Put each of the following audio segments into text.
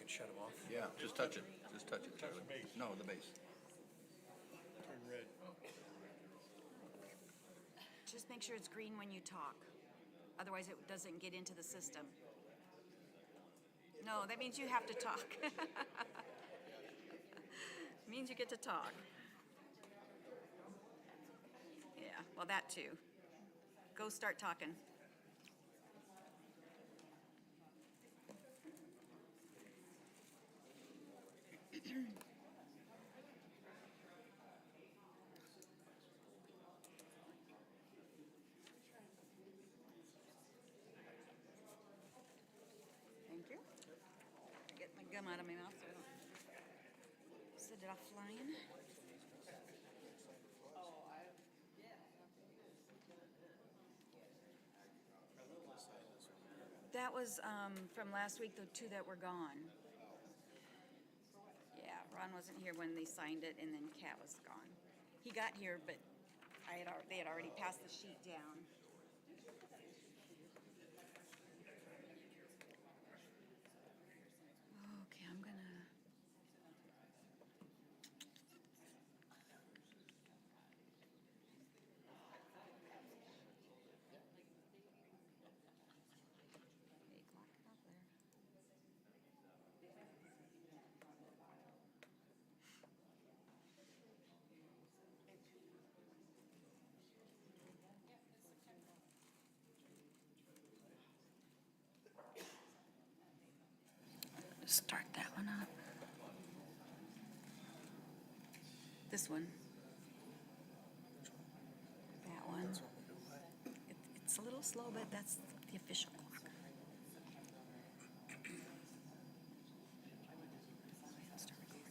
shut them off. Yeah, just touch it. Just touch it, Charlie. No, the base. Turn red. Just make sure it's green when you talk. Otherwise, it doesn't get into the system. No, that means you have to talk. Means you get to talk. Yeah, well, that too. Go start talking. Thank you. Get my gum out of my mouth so I don't set it off flying. That was from last week, the two that were gone. Yeah, Ron wasn't here when they signed it, and then Kat was gone. He got here, but they had already passed the sheet down. Okay, I'm gonna. Hey, clock it up there. Start that one up. This one. That one. It's a little slow, but that's the official clock. Start recording.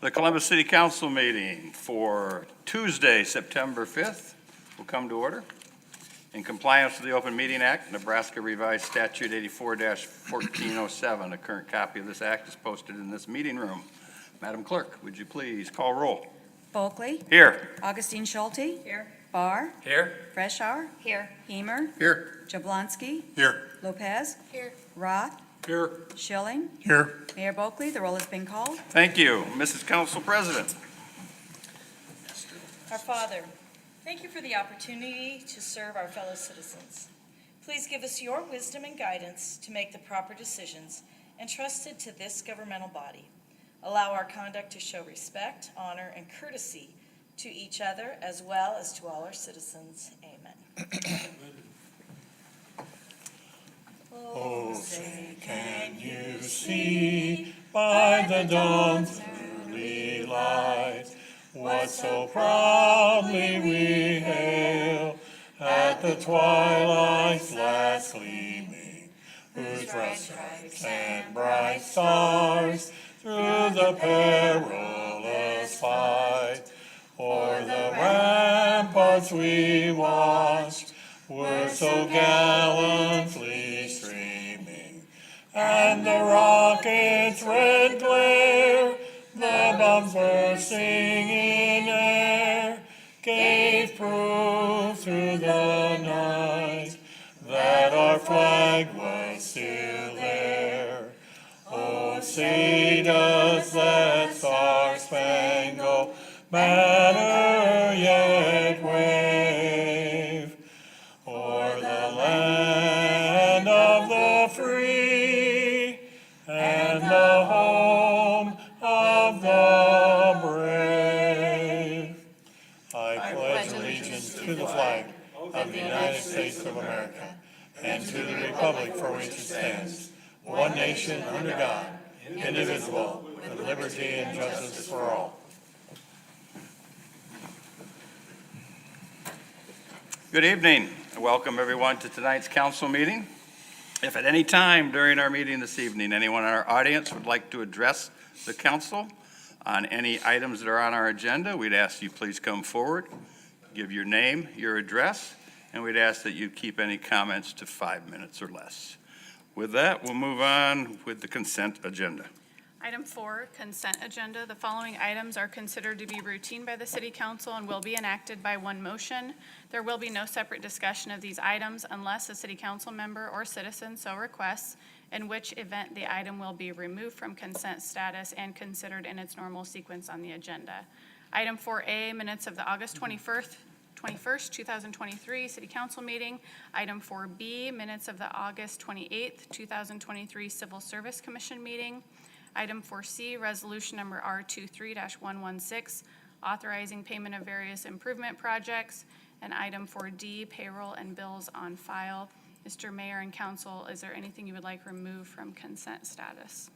The Columbus City Council meeting for Tuesday, September 5th will come to order. In compliance with the Open Meeting Act, Nebraska Revised Statute 84-1407, a current copy of this act is posted in this meeting room. Madam Clerk, would you please call roll? Bulkley. Here. Augustine Schulte. Here. Barr. Here. Freshour. Here. Hemer. Here. Jablonski. Here. Lopez. Here. Roth. Here. Schilling. Here. Mayor Bulkley, the roll has been called. Thank you. Mrs. Council President. Our Father, thank you for the opportunity to serve our fellow citizens. Please give us your wisdom and guidance to make the proper decisions entrusted to this governmental body. Allow our conduct to show respect, honor, and courtesy to each other as well as to all our citizens. Amen. Oh, say, can you see by the dawn's early light what so proudly we hail at the twilight's last gleaming, whose bright stripes and bright stars through the perilous fight o'er the ramparts we watched were so gallantly streaming, and the rocket's red glare, the bombs bursting in air, gave proof through the night that our flag was still there. Oh, say does that star-spangled banner yet wave o'er the land of the free and the home of the brave. I pledge allegiance to the flag of the United States of America and to the republic for which it stands, one nation under God, indivisible, with liberty and justice for all. Good evening. Welcome everyone to tonight's council meeting. If at any time during our meeting this evening, anyone in our audience would like to address the council on any items that are on our agenda, we'd ask you please come forward, give your name, your address, and we'd ask that you keep any comments to 5 minutes or less. With that, we'll move on with the consent agenda. Item 4, consent agenda. The following items are considered to be routine by the City Council and will be enacted by one motion. There will be no separate discussion of these items unless a City Council member or citizen so requests, in which event the item will be removed from consent status and considered in its normal sequence on the agenda. Item 4A, minutes of the August 21st, 2023 City Council meeting. Item 4B, minutes of the August 28th, 2023 Civil Service Commission meeting. Item 4C, resolution number R23-116, authorizing payment of various improvement projects. And item 4D, payroll and bills on file. Mr. Mayor and Council, is there anything you would like removed from consent status?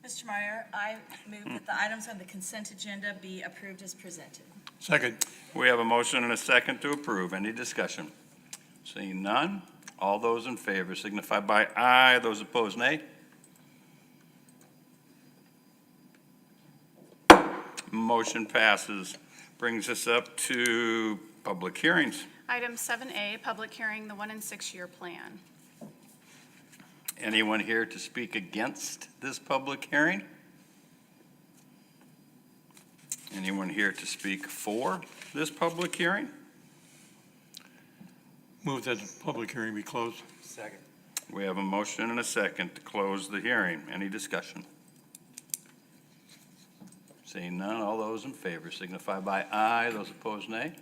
Mr. Meyer, I move that the items on the consent agenda be approved as presented. Second. We have a motion and a second to approve. Any discussion? Seeing none, all those in favor signify by aye. Those opposed, nay. Motion passes. Brings us up to public hearings. Item 7A, public hearing, the 1 and 6 year plan. Anyone here to speak against this public hearing? Anyone here to speak for this public hearing? Move that the public hearing be closed. Second. We have a motion and a second to close the hearing. Any discussion? Seeing none, all those in favor signify by aye. Those opposed, nay.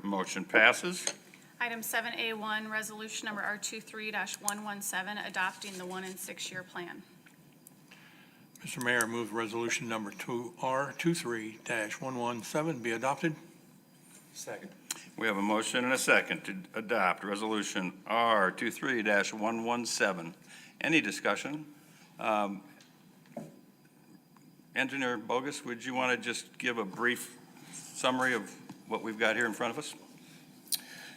Motion passes. Item 7A1, resolution number R23-117, adopting the 1 and 6 year plan. Mr. Mayor, move resolution number R23-117 be adopted. Second. We have a motion and a second to adopt Resolution R23-117. Any discussion? Engineer Bogus, would you want to just give a brief summary of what we've got here in front of us?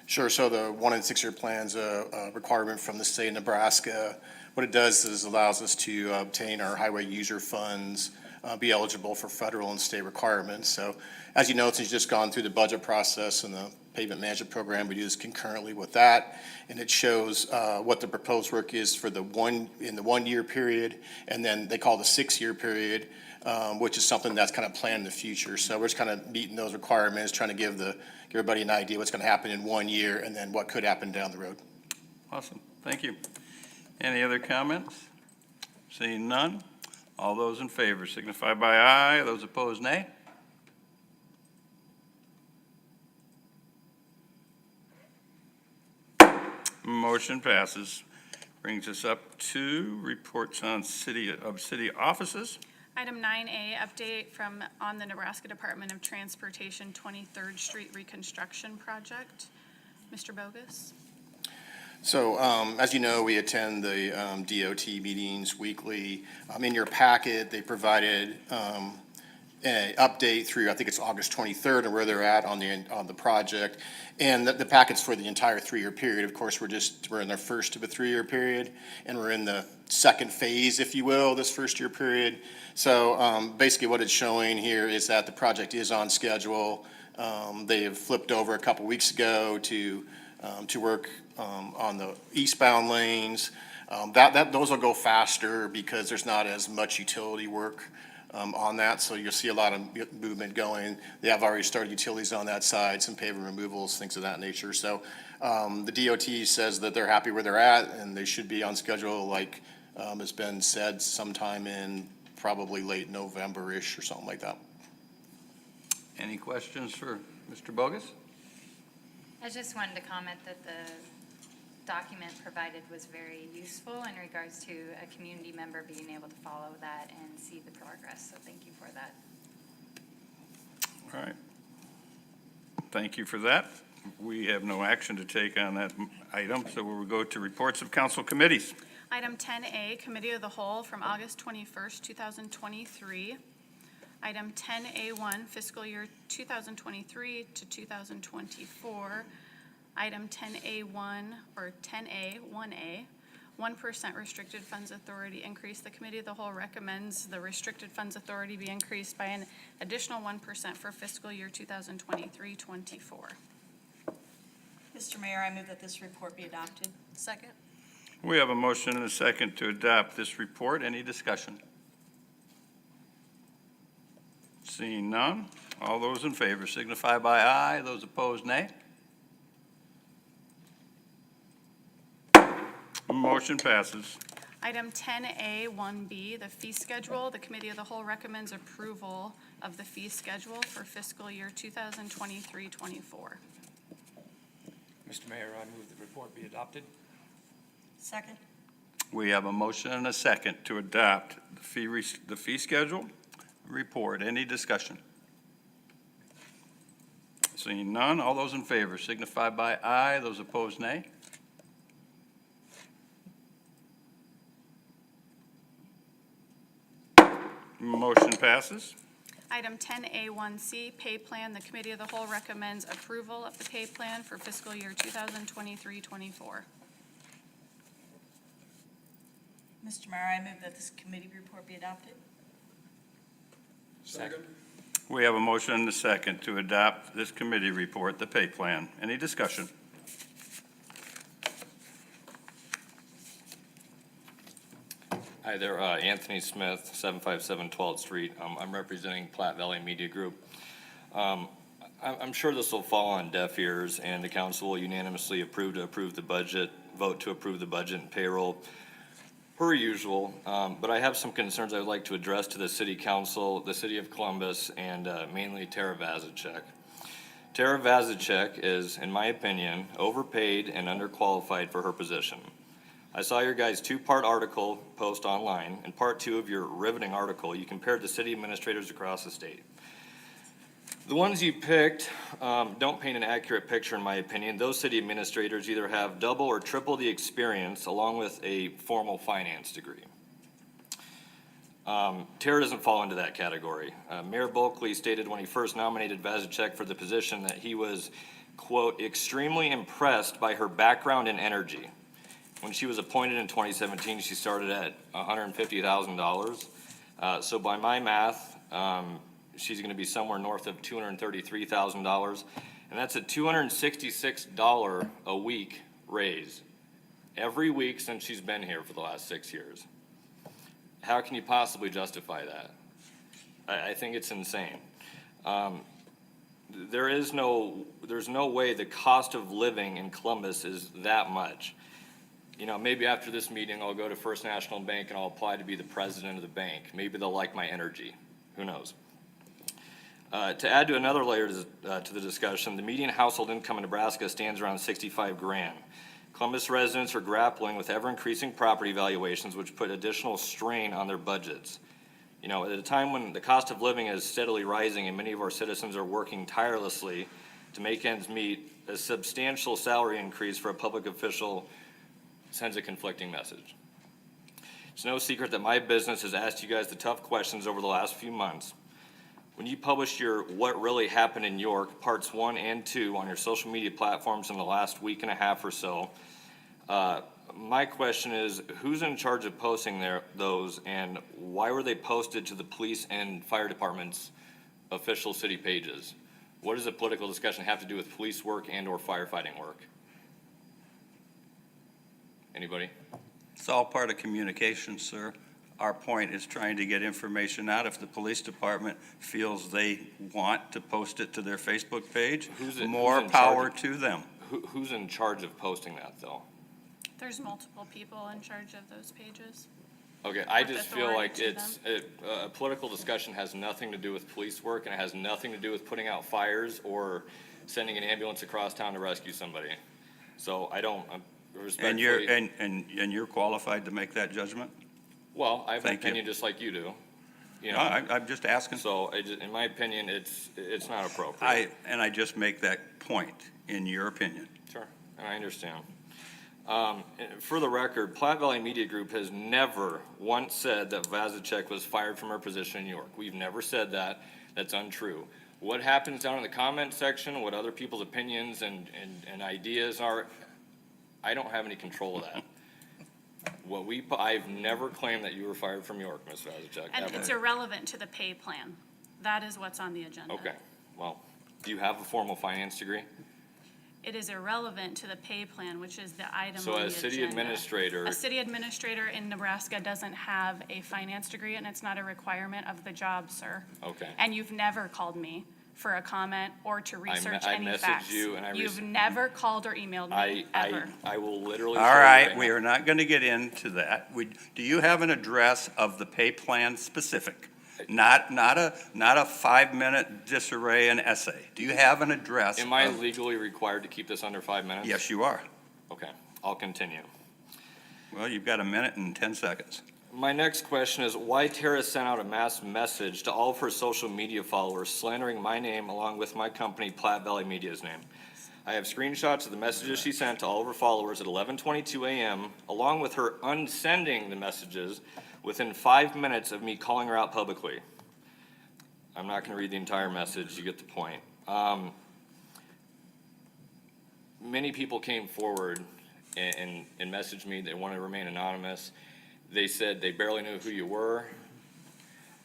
Sure. So the 1 and 6 year plan's a requirement from the state of Nebraska. What it does is allows us to obtain our highway user funds, be eligible for federal and state requirements. So as you know, it's just gone through the budget process and the pavement management program. We do this concurrently with that, and it shows what the proposed work is for the 1 year period, and then they call the 6 year period, which is something that's kind of planned in the future. So we're just kind of meeting those requirements, trying to give everybody an idea what's going to happen in 1 year and then what could happen down the road. Awesome. Thank you. Any other comments? Seeing none, all those in favor signify by aye. Those opposed, nay. Motion passes. Brings us up to reports on city offices. Item 9A, update on the Nebraska Department of Transportation 23rd Street Reconstruction Project. Mr. Bogus? So as you know, we attend the DOT meetings weekly. In your packet, they provided an update through, I think it's August 23rd, and where they're at on the project. And the packet's for the entire 3 year period. Of course, we're in the first of a 3 year period, and we're in the second phase, if you will, this first year period. So basically what it's showing here is that the project is on schedule. They have flipped over a couple weeks ago to work on the eastbound lanes. Those will go faster because there's not as much utility work on that, so you'll see a lot of movement going. They have already started utilities on that side, some pavement removals, things of that nature. So the DOT says that they're happy where they're at, and they should be on schedule, like has been said, sometime in probably late November-ish or something like that. Any questions for Mr. Bogus? I just wanted to comment that the document provided was very useful in regards to a community member being able to follow that and see the progress. So thank you for that. All right. Thank you for that. We have no action to take on that item, so we'll go to reports of council committees. Item 10A, Committee of the Whole from August 21st, 2023. Item 10A1, fiscal year 2023 to 2024. Item 10A1 or 10A1A, 1% restricted funds authority increase. The Committee of the Whole recommends the restricted funds authority be increased by an additional 1% for fiscal year 2023-24. Mr. Mr. Mayor, I move that this report be adopted. Second. We have a motion and a second to adopt this report. Any discussion? Seeing none, all those in favor signify by aye. Those opposed, nay. Motion passes. Item 10A, 1B, the fee schedule. The Committee of the Whole recommends approval of the fee schedule for fiscal year 2023-24. Mr. Mayor, I move the report be adopted. Second. We have a motion and a second to adopt the fee schedule report. Any discussion? Seeing none, all those in favor signify by aye. Those opposed, nay. Motion passes. Item 10A1C, pay plan. The Committee of the Whole recommends approval of the pay plan for fiscal year 2023-24. Mr. Mayor, I move that this committee report be adopted. Second. We have a motion and a second to adopt this committee report, the pay plan. Any discussion? Hi there, Anthony Smith, 757 12th Street. I'm representing Platte Valley Media Group. I'm sure this will fall on deaf ears, and the council will unanimously vote to approve the budget and payroll per usual. But I have some concerns I would like to address to the city council, the city of Columbus, and mainly Tara Vazicek. Tara Vazicek is, in my opinion, overpaid and underqualified for her position. I saw your guys' two-part article post online. In part two of your riveting article, you compared the city administrators across the state. The ones you picked don't paint an accurate picture, in my opinion. Those city administrators either have double or triple the experience, along with a formal finance degree. Tara doesn't fall into that category. Mayor Bulkley stated when he first nominated Vazicek for the position that he was, quote, extremely impressed by her background and energy. When she was appointed in 2017, she started at $150,000. So by my math, she's going to be somewhere north of $233,000, and that's a $266 a week raise every week since she's been here for the last 6 years. How can you possibly justify that? I think it's insane. There's no way the cost of living in Columbus is that much. You know, maybe after this meeting, I'll go to First National Bank and I'll apply to be the president of the bank. Maybe they'll like my energy. Who knows? To add to another layer to the discussion, the median household income in Nebraska stands around $65,000. Columbus residents are grappling with ever-increasing property valuations, which put additional strain on their budgets. You know, at a time when the cost of living is steadily rising and many of our citizens are working tirelessly to make ends meet, a substantial salary increase for a public official sends a conflicting message. It's no secret that my business has asked you guys the tough questions over the last few months. When you published your What Really Happened in York, parts 1 and 2 on your social media platforms in the last week and a half or so, my question is, who's in charge of posting those, and why were they posted to the police and fire department's official city pages? What does a political discussion have to do with police work and or firefighting work? Anybody? It's all part of communication, sir. Our point is trying to get information out. If the police department feels they want to post it to their Facebook page, more power to them. Who's in charge of posting that, though? There's multiple people in charge of those pages. Okay, I With just feel like authority to a political discussion has nothing to do with police work, and it has nothing to do with putting out fires or sending an ambulance across town to rescue somebody. So I don't respectfully. And you're qualified to make that judgment? Well, I have an Thank you. opinion just like you do. You No, know, I'm just asking. so in my opinion, it's not appropriate. I just make that point, in your opinion. Sure, I understand. For the record, Platte Valley Media Group has never once said that Vazicek was fired from her position in New York. We've never said that. That's untrue. What happens down in the comment section, what other people's opinions and ideas are, I don't have any control of that. I've never claimed that you were fired from York, Ms. Vazicek, And ever. it's irrelevant to the pay plan. That is what's on the agenda. Okay, well, do you have a formal finance degree? It is irrelevant to the pay plan, which is the item So on the as city agenda. administrator, A city administrator in Nebraska doesn't have a finance degree, and it's not a requirement of the job, sir. okay. And you've never called me for a comment or to research I any messaged facts. you and I You've rec- never called or emailed me, ever. I will literally. All show you right, we now. are not going to get into that. Do you have an address of the pay plan specific? Not a 5-minute disarray and essay. Do you have an address? Am I of- legally required to keep this under 5 minutes? Yes, you are. Okay, I'll continue. Well, you've got a minute and 10 seconds. My next question is why Tara sent out a mass message to all of her social media followers slandering my name along with my company, Platte Valley Media's name. I have screenshots of the messages she sent to all of her followers at 11:22 a.m., along with her unsending the messages within 5 minutes of me calling her out publicly. I'm not going to read the entire message, you get the point. Many people came forward and messaged me, they wanted to remain anonymous. They said they barely knew who you were,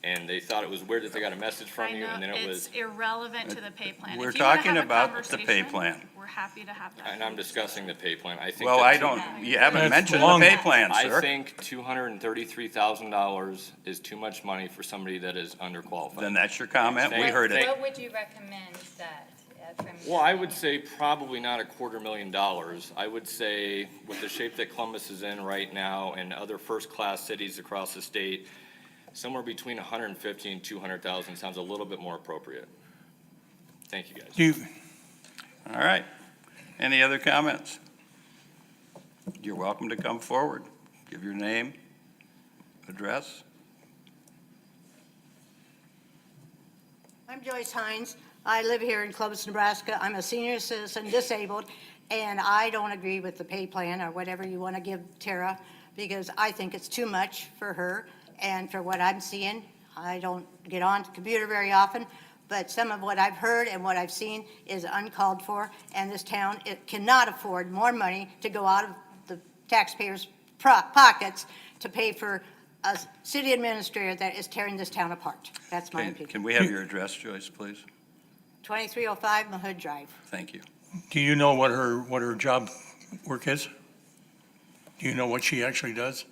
and they thought it was weird that they got a message I from you, know and then it was, it's irrelevant to the pay plan. We're If you wanna talking have a about the pay conversation, plan. We're happy to have that. and I'm discussing the pay plan. I think Well, that I two- don't, you haven't That's mentioned long. the pay plan, I sir. think $233,000 is too much money for somebody that is underqualified. Then that's your comment. We Thank- heard it. What would you recommend that from? Well, I would say probably not $250,000. I would say with the shape that Columbus is in right now and other first-class cities across the state, somewhere between 150 and 200,000 sounds a little bit more appropriate. Thank you, guys. Do you, All right. Any other comments? You're welcome to come forward. Give your name, address. I'm Joyce Hines. I live here in Columbus, Nebraska. I'm a senior citizen, disabled, and I don't agree with the pay plan or whatever you want to give Tara, because I think it's too much for her and for what I'm seeing. I don't get on the computer very often, but some of what I've heard and what I've seen is uncalled for, and this town, it cannot afford more money to go out of the taxpayers' pockets to pay for a city administrator that is tearing this town apart. That's my opinion. Can we have your address, Joyce, please? 2305 Mahood Drive. Thank you. do you know what her job work is? Do you know what she actually does?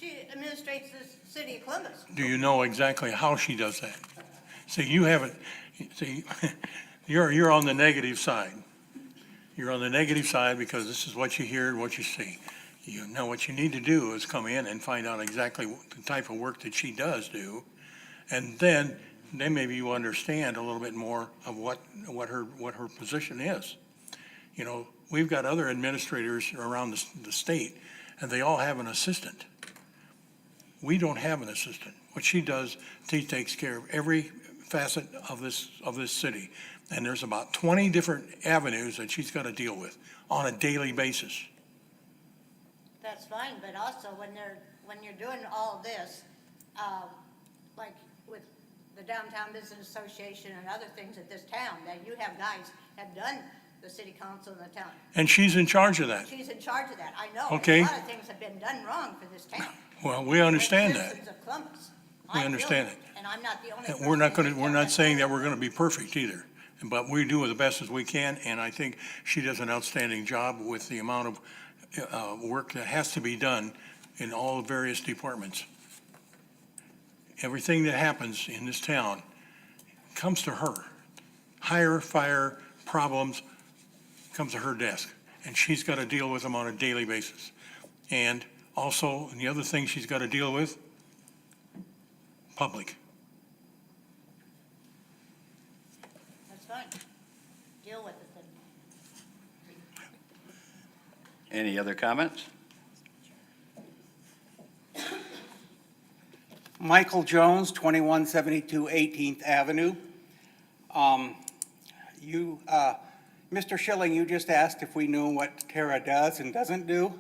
She administrates the city of Columbus. Do you know exactly how she does that? See, you haven't, see, you're on the negative side. You're on the negative side because this is what you hear and what you see. You know, what you need to do is come in and find out exactly the type of work that she does do. And then maybe you understand a little bit more of what her position is. You know, we've got other administrators around the state, and they all have an assistant. We don't have an assistant. What she does, she takes care of every facet of this city. And there's about 20 different avenues that she's got to deal with on a daily basis. That's fine, but also when you're doing all of this, like with the Downtown Business Association and other things at this town, that you have guys have done the city council in the town. And she's in charge of that. She's in charge of that, I know. Okay. A lot of things have been done wrong for this town. Well, we understand As that. citizens of Columbus. We I feel understand it. And I'm not the only And person. we're not in going this to, we're town not that saying knows that we're going to be perfect either. But we do the best as we can, and I think she does an outstanding job with the amount of work that has to be done in all the various departments. Everything that happens in this town comes to her. Hire, fire, problems, comes to her desk, and she's got to deal with them on a daily basis. And also, the other thing she's got to deal with, public. That's fine. Deal with it then. Any other comments? Michael Jones, 2172 18th Avenue. Mr. Schilling, you just asked if we knew what Tara does and doesn't do.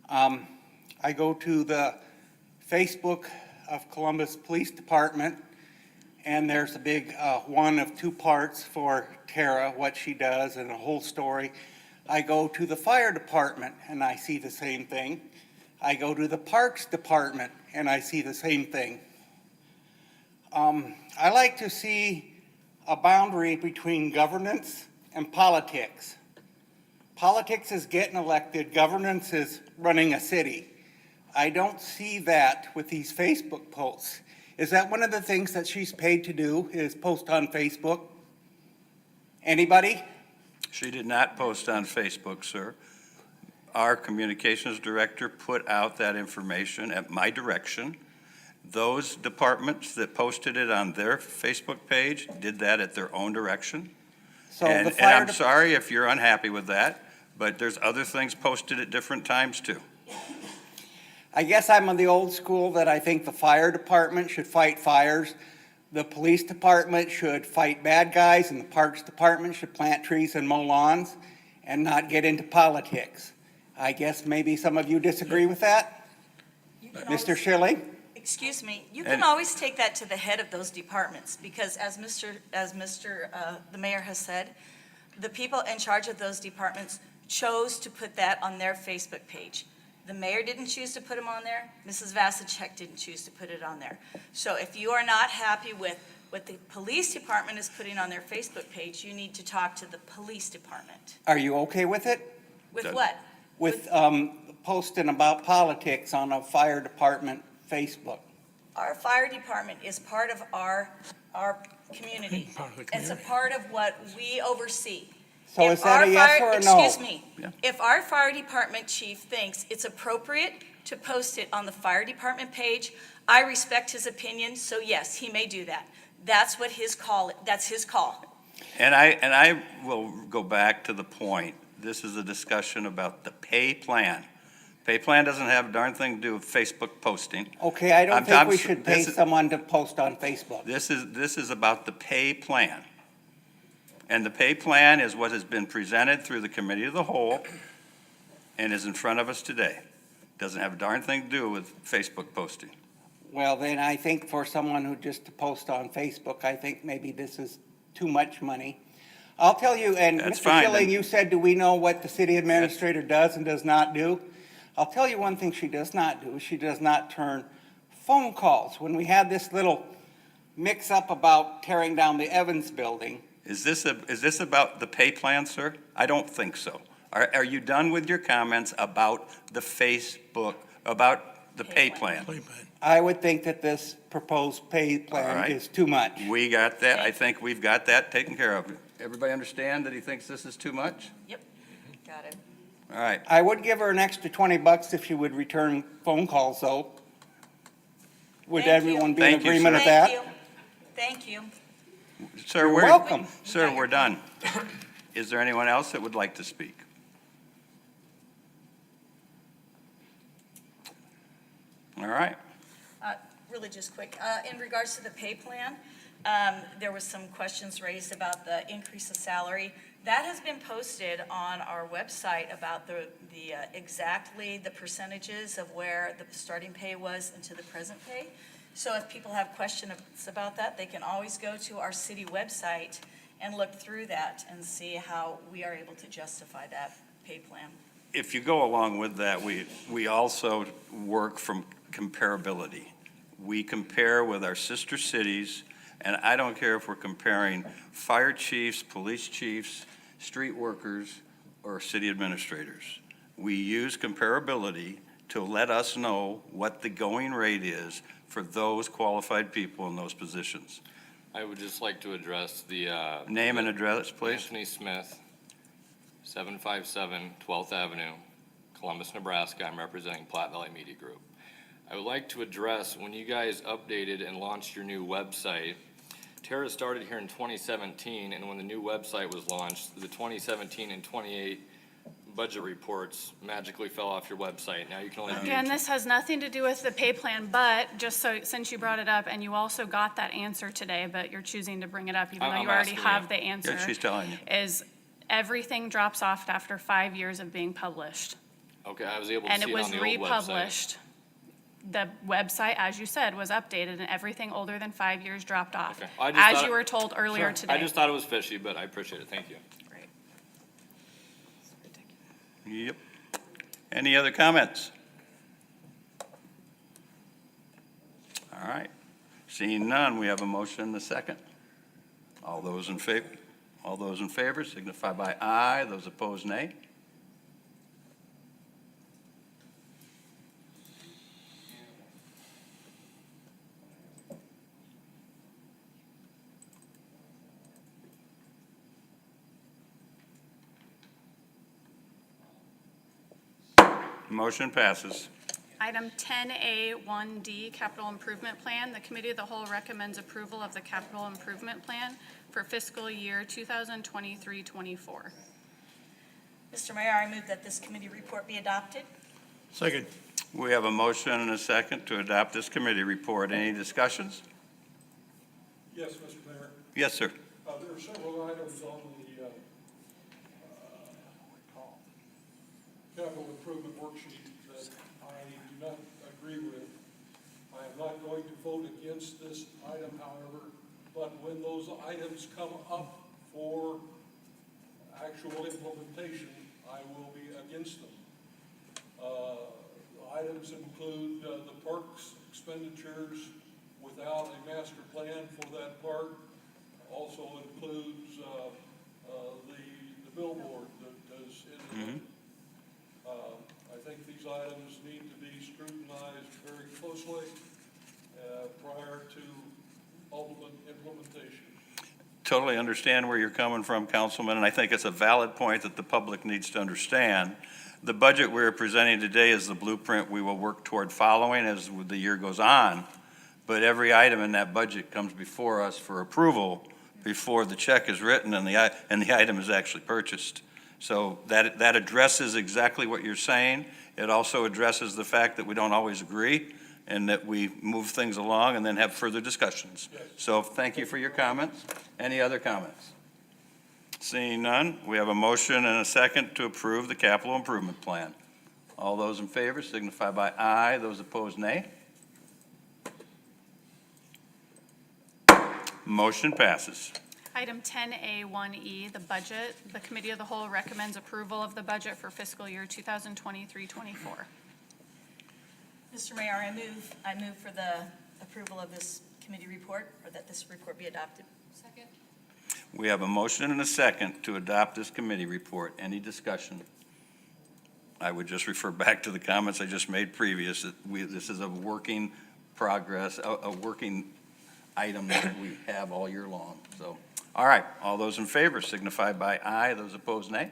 I go to the Facebook of Columbus Police Department, and there's a big one of 2 parts for Tara, what she does, and a whole story. I go to the fire department, and I see the same thing. I go to the Parks Department, and I see the same thing. I like to see a boundary between governance and politics. Politics is getting elected, governance is running a city. I don't see that with these Facebook posts. Is that one of the things that she's paid to do, is post on Facebook? Anybody? She did not post on Facebook, sir. Our communications director put out that information at my direction. Those departments that posted it on their Facebook page did that at their own direction. So And the and fire I'm sorry if you're unhappy with that, but there's other things posted at different times too. I guess I'm on the old school that I think the fire department should fight fires, the police department should fight bad guys, and the parks department should plant trees and mow lawns and not get into politics. I guess maybe some of you disagree with that? Mr. Schilling? Excuse me, you And- can always take that to the head of those departments, because as the mayor has said, the people in charge of those departments chose to put that on their Facebook page. The mayor didn't choose to put them on there, Mrs. Vasicek didn't choose to put it on there. So if you are not happy with what the police department is putting on their Facebook page, you need to talk to the police department. Are you okay with it? With what? With posting about politics on a fire department Facebook? Our fire department is part of our community. Part of the It's a community. part of what we oversee. So If is that our a yes fire- or a no? Excuse me. Yeah. If our fire department chief thinks it's appropriate to post it on the fire department page, I respect his opinion, so yes, he may do that. That's his call. And I will go back to the point. This is a discussion about the pay plan. Pay plan doesn't have a darn thing to do with Facebook posting. Okay, I don't I'm- think I'm we s- should pay this is- someone to post on Facebook. This is about the pay plan. And the pay plan is what has been presented through the committee of the whole and is in front of us today. Doesn't have a darn thing to do with Facebook posting. Well, then I think for someone who just to post on Facebook, I think maybe this is too much money. I'll tell you, and That's Mr. fine, Schilling, then. you said, do we know what the city administrator does and does not do? I'll tell you one thing she does not do. She does not turn phone calls. When we had this little mix-up about tearing down the Evans building, Is this about the pay plan, sir? I don't think so. Are you done with your comments about the Facebook, about the pay plan? I would think that this proposed pay All plan right. is too much. We got that. I think we've got that taken care of. Everybody understand that he thinks this is too much? Yep, got it. All right. I would give her an extra $20 if she would return phone calls, though. Would Thank you. everyone be in Thank you, agreement sir. with that? Thank you. Sir, You're welcome. Sir, we're done. Is there anyone else that would like to speak? All right. Really just quick, in regards to the pay plan, there was some questions raised about the increase of salary. That has been posted on our website about the exactly the percentages of where the starting pay was into the present pay. So if people have questions about that, they can always go to our city website and look through that and see how we are able to justify that pay plan. If you go along with that, we also work from comparability. We compare with our sister cities, and I don't care if we're comparing fire chiefs, police chiefs, street workers, or city administrators. We use comparability to let us know what the going rate is for those qualified people in those positions. I would just like to address the, Name and address, please. Anthony Smith, 757 12th Avenue, Columbus, Nebraska. I'm representing Platte Valley Media Group. I would like to address, when you guys updated and launched your new website, Terra started here in 2017, and when the new website was launched, the 2017 and 28 budget reports magically fell off your website. Now you can only view. Again, this has nothing to do with the pay plan, but just so, since you brought it up, and you also got that answer today, but you're choosing to bring it up even though I'm you already asking have you. the answer. Yeah, she's telling you. Is everything drops off after 5 years of being published. Okay, I was able to And see it it was on the old website. republished. The website, as you said, was updated, and everything older than 5 years dropped off. Okay. I just As thought you it- were told earlier Sure. today. I just thought it was fishy, but I appreciate it. Thank you. Great. Yep. Any other comments? All right. Seeing none, we have a motion and a second. All those in favor? All those in favor signify by aye. Those opposed, nay. Motion passes. Item 10A1D, Capital Improvement Plan. The Committee of the Whole recommends approval of the Capital Improvement Plan for fiscal year 2023-24. Mr. Mayor, I move that this committee report be adopted. Second. We have a motion and a second to adopt this committee report. Any discussions? Yes, Mr. Mayor. Yes, sir. There are several items on the capital improvement worksheet that I do not agree with. I am not going to vote against this item, however, but when those items come up for actual implementation, I will be against them. Items include the parks expenditures without a master plan for that park. Also includes the billboard that is in the I think these items need to be scrutinized very closely prior to ultimate implementation. Totally understand where you're coming from, Councilman, and I think it's a valid point that the public needs to understand. The budget we're presenting today is the blueprint we will work toward following as the year goes on, but every item in that budget comes before us for approval before the check is written and the item is actually purchased. So that addresses exactly what you're saying. It also addresses the fact that we don't always agree and that we move things along and then have further discussions. Yes. So thank you for your comments. Any other comments? Seeing none, we have a motion and a second to approve the capital improvement plan. All those in favor signify by aye. Those opposed, nay. Motion passes. Item 10A1E, the budget. The Committee of the Whole recommends approval of the budget for fiscal year 2023-24. Mr. Mayor, I move for the approval of this committee report, or that this report be adopted. Second. We have a motion and a second to adopt this committee report. Any discussion? I would just refer back to the comments I just made previous. This is a working progress, a working item that we have all year long. So, all right, all those in favor signify by aye. Those opposed, nay.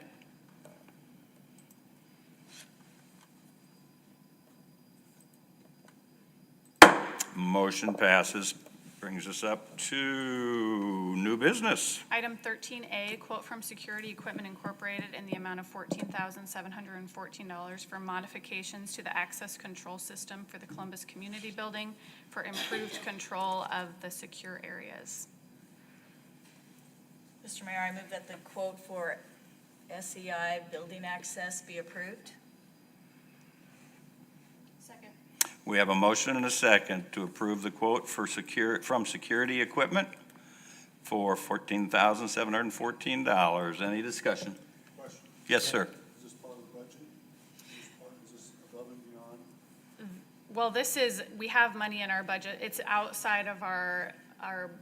Motion passes. Brings us up to new business. Item 13A, quote from Security Equipment Incorporated in the amount of $14,714 for modifications to the access control system for the Columbus Community Building for improved control of the secure areas. Mr. Mayor, I move that the quote for SEI building access be approved. Second. We have a motion and a second to approve the quote for from Security Equipment for $14,714. Any discussion? Question. Yes, sir. Is this part of the budget? Is this above and beyond? Well, we have money in our budget. It's outside of our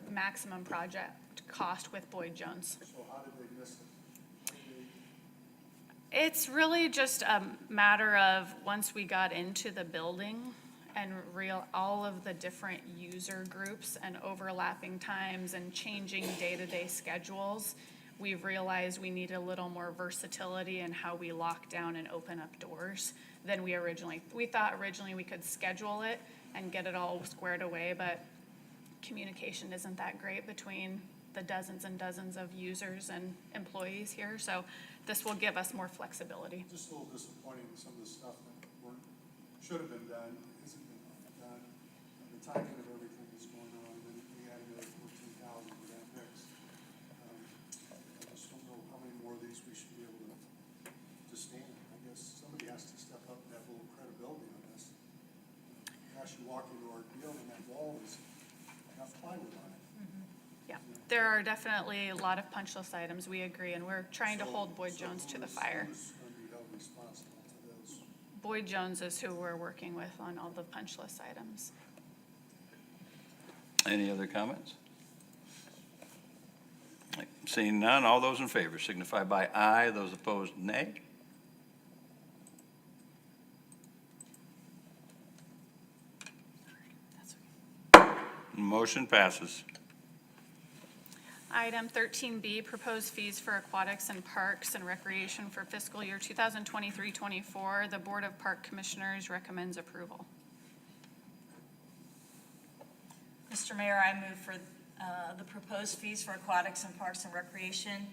maximum project cost with Boyd Jones. So how did they miss it? It's really just a matter of, once we got into the building and all of the different user groups and overlapping times and changing day-to-day schedules, we've realized we need a little more versatility in how we lock down and open up doors than we thought originally we could schedule it and get it all squared away, but communication isn't that great between the dozens and dozens of users and employees here, so this will give us more flexibility. Just a little disappointing, some of the stuff that should have been done isn't been done. The timing of everything is going on, and we had another 14,000 for that next. I just don't know how many more of these we should be able to stand. I guess somebody has to step up and have a little credibility on this. Gosh, you walk into our deal and that wall is got plywood on it. Yeah, there are definitely a lot of punch list items, we agree, and we're trying to hold Boyd Jones to the fire. Who's going to be held responsible to those? Boyd Jones is who we're working with on all the punch list items. Any other comments? Seeing none, all those in favor signify by aye. Those opposed, nay. Motion passes. Item 13B, proposed fees for aquatics and parks and recreation for fiscal year 2023-24. The Board of Park Commissioners recommends approval. Mr. Mayor, I move for the proposed fees for aquatics and parks and recreation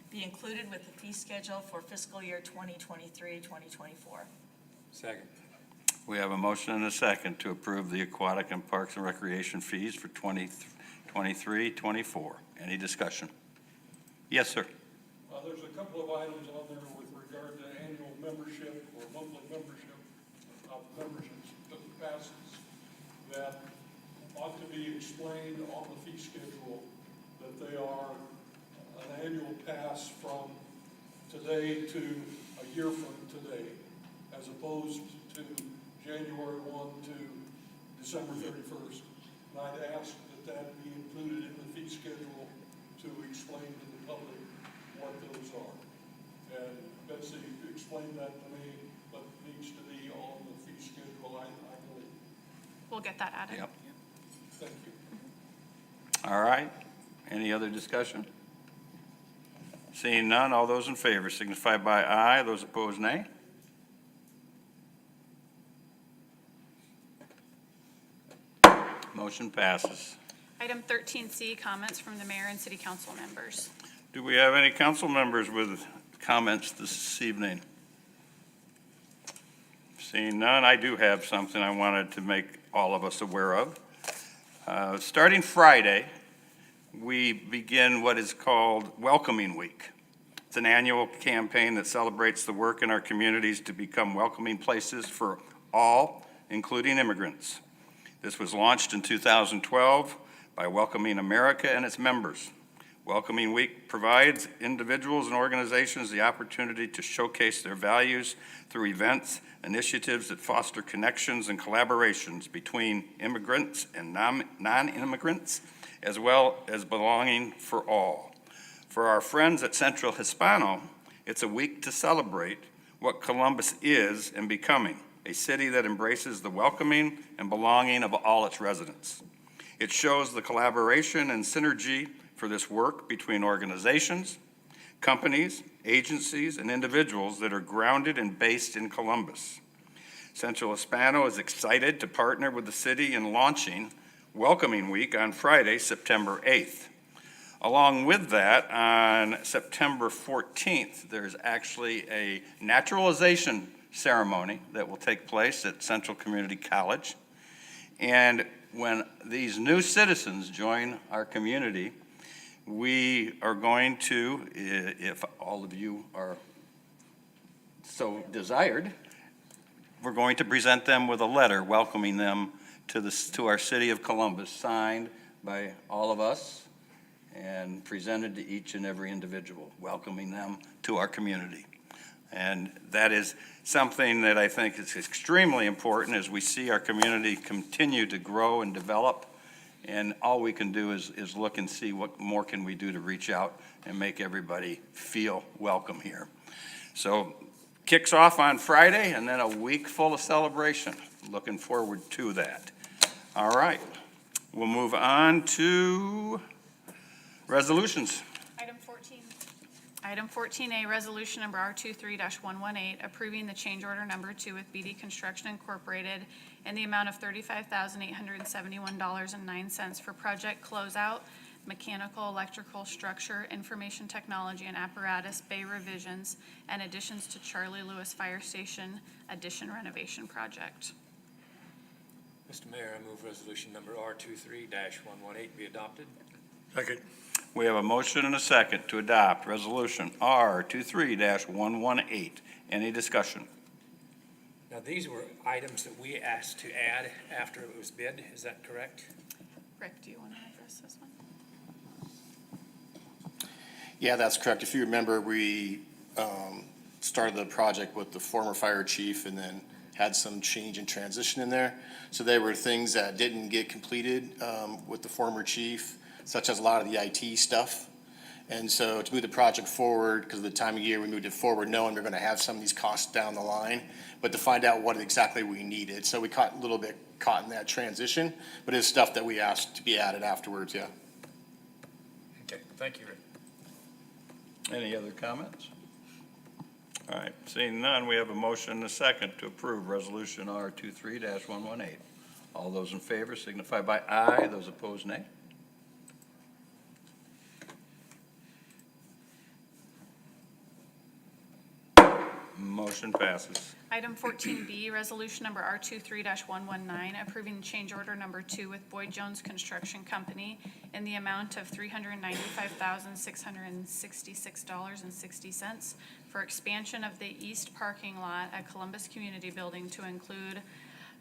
be included with the fee schedule for fiscal year 2023-2024. Second. We have a motion and a second to approve the aquatic and parks and recreation fees for 2023-24. Any discussion? Yes, sir. There's a couple of items on there with regard to annual membership or monthly membership of memberships that passes that ought to be explained on the fee schedule, that they are an annual pass from today to a year from today, as opposed to January 1 to December 31st. And I'd ask that be included in the fee schedule to explain to the public what those are. And Betsy explained that to me, but needs to be on the fee schedule, I believe. We'll get that added. Yep. Thank you. All right. Any other discussion? Seeing none, all those in favor signify by aye. Those opposed, nay. Motion passes. Item 13C, comments from the mayor and city council members. Do we have any council members with comments this evening? Seeing none, I do have something I wanted to make all of us aware of. Starting Friday, we begin what is called Welcoming Week. It's an annual campaign that celebrates the work in our communities to become welcoming places for all, including immigrants. This was launched in 2012 by Welcoming America and its members. Welcoming Week provides individuals and organizations the opportunity to showcase their values through events, initiatives that foster connections and collaborations between immigrants and non-immigrants, as well as belonging for all. For our friends at Central Hispano, it's a week to celebrate what Columbus is and becoming, a city that embraces the welcoming and belonging of all its residents. It shows the collaboration and synergy for this work between organizations, companies, agencies, and individuals that are grounded and based in Columbus. Central Hispano is excited to partner with the city in launching Welcoming Week on Friday, September 8th. Along with that, on September 14th, there's actually a naturalization ceremony that will take place at Central Community College. And when these new citizens join our community, we are going to, if all of you are so desired, we're going to present them with a letter welcoming them to our city of Columbus, signed by all of us and presented to each and every individual, welcoming them to our community. And that is something that I think is extremely important as we see our community continue to grow and develop. And all we can do is look and see what more can we do to reach out and make everybody feel welcome here. So kicks off on Friday, and then a week full of celebration. Looking forward to that. All right, we'll move on to resolutions. Item 14A, resolution number R23-118, approving the change order number 2 with BD Construction Incorporated in the amount of $35,871.09 for project closeout, mechanical, electrical, structure, information technology, and apparatus bay revisions and additions to Charlie Lewis Fire Station addition renovation project. Mr. Mayor, I move resolution number R23-118 be adopted. Second. We have a motion and a second to adopt resolution R23-118. Any discussion? Now, these were items that we asked to add after it was bid, is that correct? Rick, do you want to address this one? Yeah, that's correct. If you remember, we started the project with the former fire chief and then had some change and transition in there. So there were things that didn't get completed with the former chief, such as a lot of the IT stuff. And so to move the project forward, because of the time of year, we moved it forward knowing we're going to have some of these costs down the line, but to find out what exactly we needed. So we caught a little bit caught in that transition, but it's stuff that we asked to be added afterwards, yeah. Okay, thank you, Rick. Any other comments? All right, seeing none, we have a motion and a second to approve Resolution R23-118. All those in favor signify by aye. Those opposed, nay. Motion passes. Item 14B, resolution number R23-119, approving change order number 2 with Boyd Jones Construction Company in the amount of $395,666.60 for expansion of the east parking lot at Columbus Community Building to include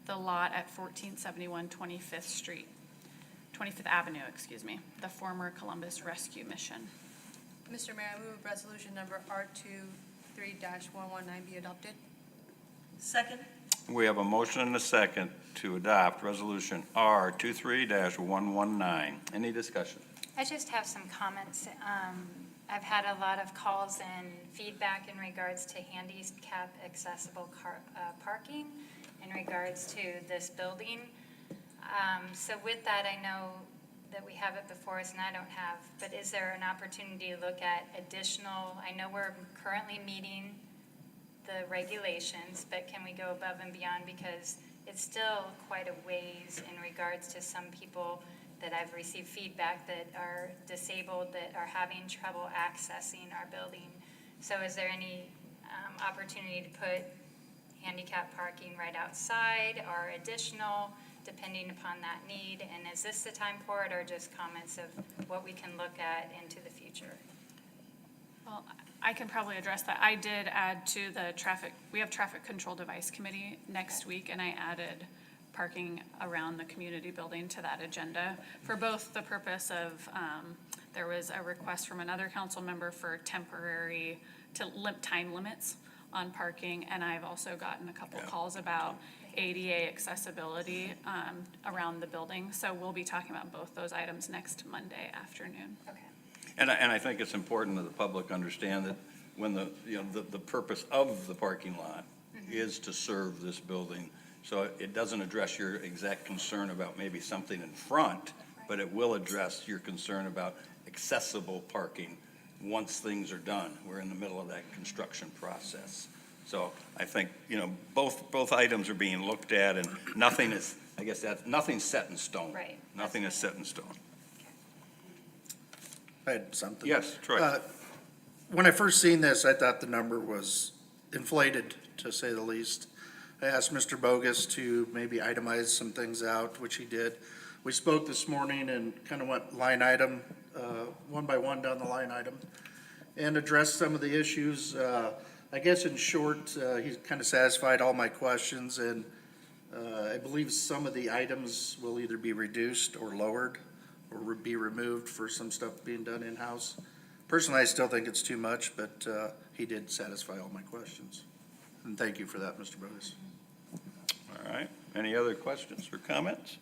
the lot at 1471 25th Avenue, the former Columbus Rescue Mission. Mr. Mayor, I move resolution number R23-119 be adopted. Second? We have a motion and a second to adopt Resolution R23-119. Any discussion? I just have some comments. I've had a lot of calls and feedback in regards to handicap accessible parking in regards to this building. So with that, I know that we have it before us and I don't have, but is there an opportunity to look at additional, I know we're currently meeting the regulations, but can we go above and beyond, because it's still quite a ways in regards to some people that I've received feedback that are disabled, that are having trouble accessing our building. So is there any opportunity to put handicap parking right outside or additional, depending upon that need? And is this the time for it, or just comments of what we can look at into the future? Well, I can probably address that. I did add to the we have traffic control device committee next week, and I added parking around the community building to that agenda for both the purpose of, there was a request from another council member for temporary time limits on parking, and I've also gotten a couple calls about ADA accessibility around the building. So we'll be talking about both those items next Monday afternoon. Okay. And I think it's important that the public understand that when the purpose of the parking lot is to serve this building. So it doesn't address your exact concern about maybe something in front, but it will address your concern about accessible parking once things are done. We're in the middle of that construction process. So I think, both items are being looked at, and nothing is, I guess nothing's set in stone. Right. Nothing is set in stone. I had something. Yes, Troy. When I first seen this, I thought the number was inflated, to say the least. I asked Mr. Bogus to maybe itemize some things out, which he did. We spoke this morning and kind of went line item, one by one down the line item, and addressed some of the issues. I guess in short, he's kind of satisfied all my questions, and I believe some of the items will either be reduced or lowered or be removed for some stuff being done in-house. Personally, I still think it's too much, but he did satisfy all my questions. And thank you for that, Mr. Bogus. All right. Any other questions or comments?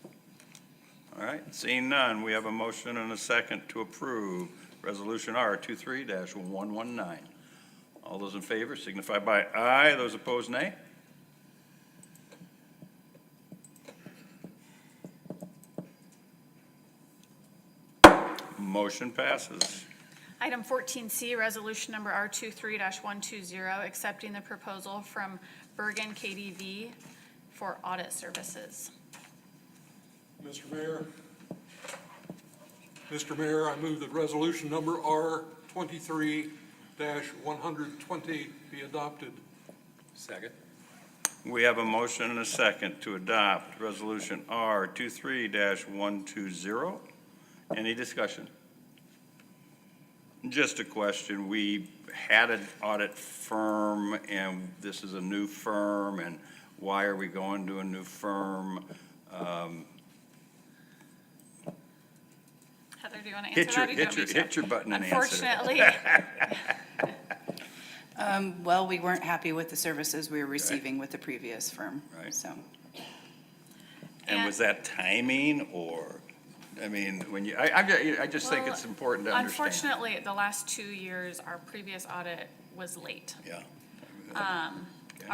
All right. Seeing none, we have a motion and a second to approve Resolution R23-119. All those in favor signify by aye. Those opposed, nay. Motion passes. Item 14C, resolution number R23-120, accepting the proposal from Bergen KDV for audit services. Mr. Mayor, I move that resolution number R23-120 be adopted. Second. We have a motion and a second to adopt Resolution R23-120. Any discussion? Just a question. We had an audit firm, and this is a new firm, and why are we going to a new firm? Heather, do you want to answer that? Hit your button and answer. Unfortunately, Well, we weren't happy with the services we were receiving with the previous firm. Right. So, And was that timing or I mean, when you, I just think it's important to understand. Unfortunately, the last 2 years, our previous audit was late. Yeah. Okay.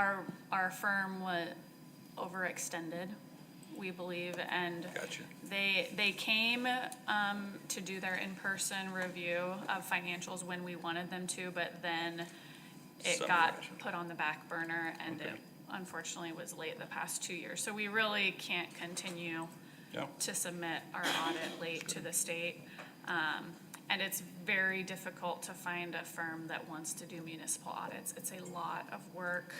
Our firm was overextended, we believe, and Gotcha. they came to do their in-person review of financials when we wanted them to, but then it Some got reason. put on the back burner, and Okay. it unfortunately was late the past 2 years. So we really can't continue Yeah. to submit our audit late to the state. And it's very difficult to find a firm that wants to do municipal audits. It's a lot of work.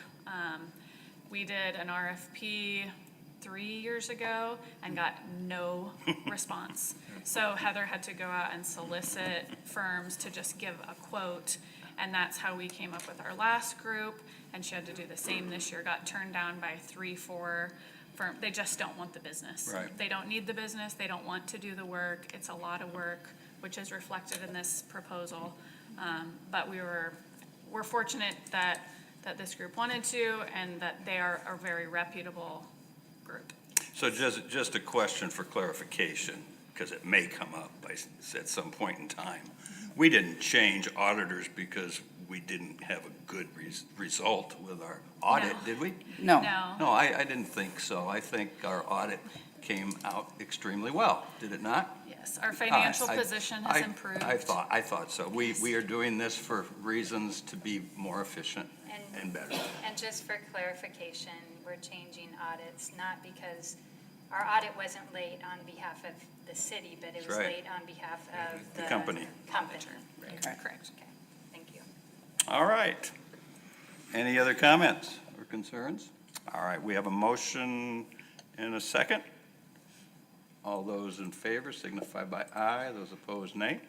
We did an RFP 3 years ago and got no response. So Heather had to go out and solicit firms to just give a quote, and that's how we came up with our last group. And she had to do the same this year, got turned down by 3-4 firms. They just don't want the business. Right. They don't need the business, they don't want to do the work. It's a lot of work, which is reflected in this proposal. But we're fortunate that this group wanted to, and that they are a very reputable group. So just a question for clarification, because it may come up at some point in time. We didn't change auditors because we didn't have a good result with our audit, No. did we? No. No, I didn't think so. I think our audit came out extremely well, did it not? Yes, our financial I- position I- has improved. I thought so. We are doing this for reasons to be more efficient and better. And just for clarification, we're changing audits, not because our audit wasn't late on behalf of the city, but it That's was right. late on behalf of The the. company. Company. Correct. Okay, thank you. All right. Any other comments or concerns? All right, we have a motion and a second. All those in favor signify by aye. Those opposed, nay.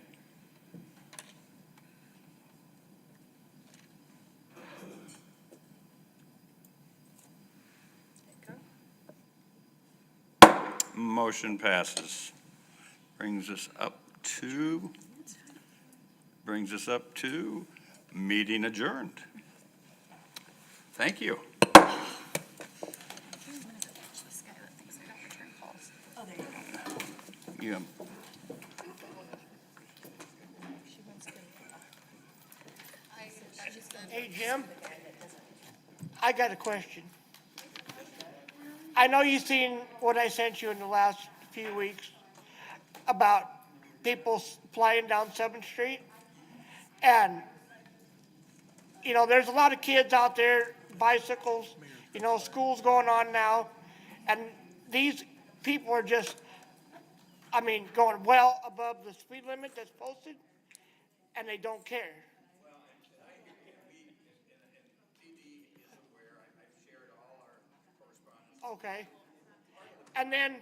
Motion passes. Brings us up to meeting adjourned. Thank you. I'm gonna go watch this guy that thinks I got return calls. Oh, there you go. Yeah. Hey, Jim, I got a question. I know you've seen what I sent you in the last few weeks about people flying down 7th Street. And, you know, there's a lot of kids out there, bicycles, you know, school's going on now. And these people are just, I mean, going well above the speed limit that's posted, and they don't care. Okay. And then.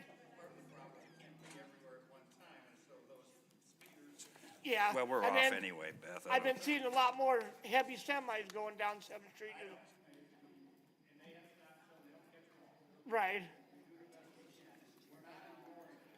Yeah. Well, we're and off then anyway, Beth. I've been seeing a lot more heavy semis going down 7th Street. Right.